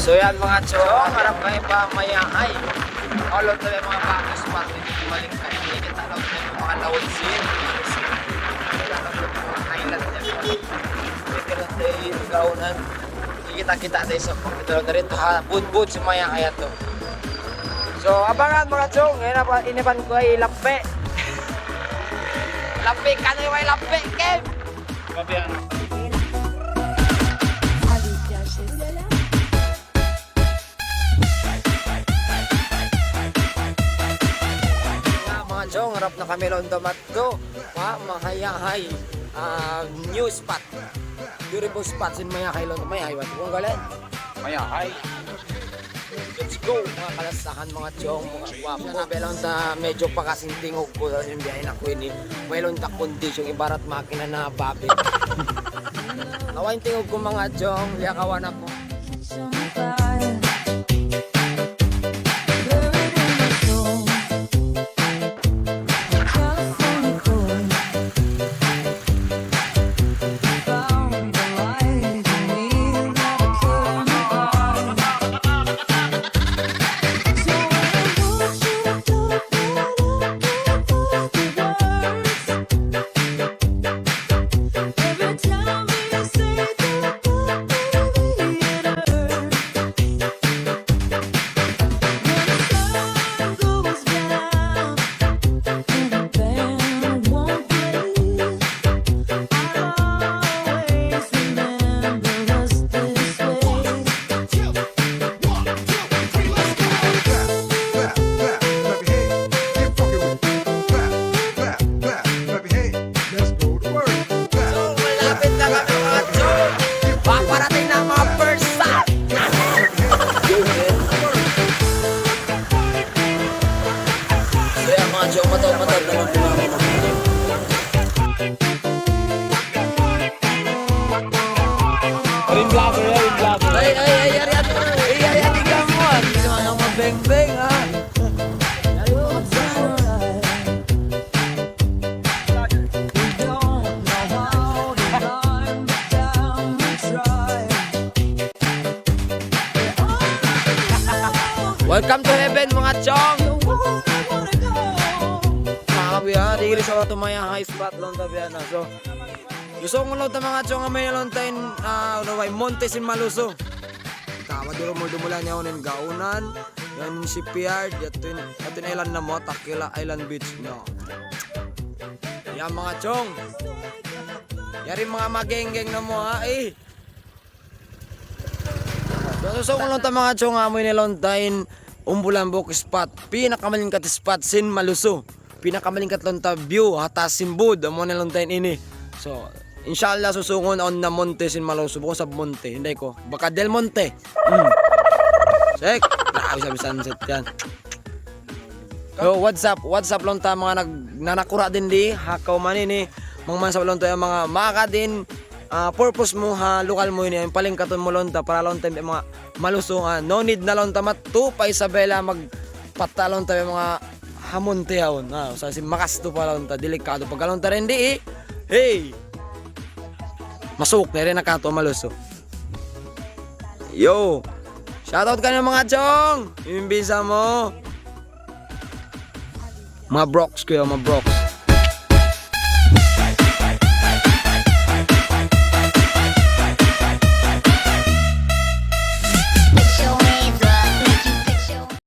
So yan mga chong, harap kayo pa mayahay. All of the mga bago spot dito maling kayo. Hindi kita lang yung mga lawal scene. Highland yan. Pwede lang tayo gaunan. Kita-kita tayo sa pagkitalo na rin. Bud-bud si mayahay ito. So abangan mga chong, iniban ko ay lape. Lape ka na yung lape, Kev! Gabi ano? Mga chong, harap na kami lang damatgo. Mahayahay. New spot. Beautiful spots in Mayahay lang. Mayahay ba? Kung galing? Mayahay. Let's go mga kalasahan mga chong, mga guwapo. Na belang ta medyo pakasintingog ko yung biyahe na ko ini. Mayroon ta condition ibarat makina na babi. Nawain tingog ko mga chong, liyakawan ako. Welcome to heaven mga chong! Mga kabiya, digili sa wato maya high spot lang tabiya na. So, gusto kong lang mga chong may lantain Montes in Maluso. Kamaduro mo dumulan niya unin gaunan. Yan shipyard, yatin island na mo, Takila Island Beach. No. Yan mga chong. Yari mga mageng-geng na mo ha eh. So kung lang mga chong amoy nilontain Umbulan Book spot, pinakamalingkat spot sin Maluso, pinakamalingkat lonta view hatas Simbud amo nilontain ini. So inshallah susungon on na Monte sin Maluso buko sa Monte, hindi ko baka Del Monte. Sek, grabe sabi sunset yan. So what's up lonta mga nanakura din di hakaw man ini mga man sa lonta yung mga maka din. Purpose mo ha, lokal mo yun, yung palingkaton mo lonta para lonta yung mga malusong no need na lonta matu pa Isabela magpatalon tayo yung mga hamon tiyawon so si makasto pa lonta delikado pag lonta rin di hey masuk na rin nakato maluso. Yo shoutout ka na mga chong, imbisa mo mga broks ko yung mga broks.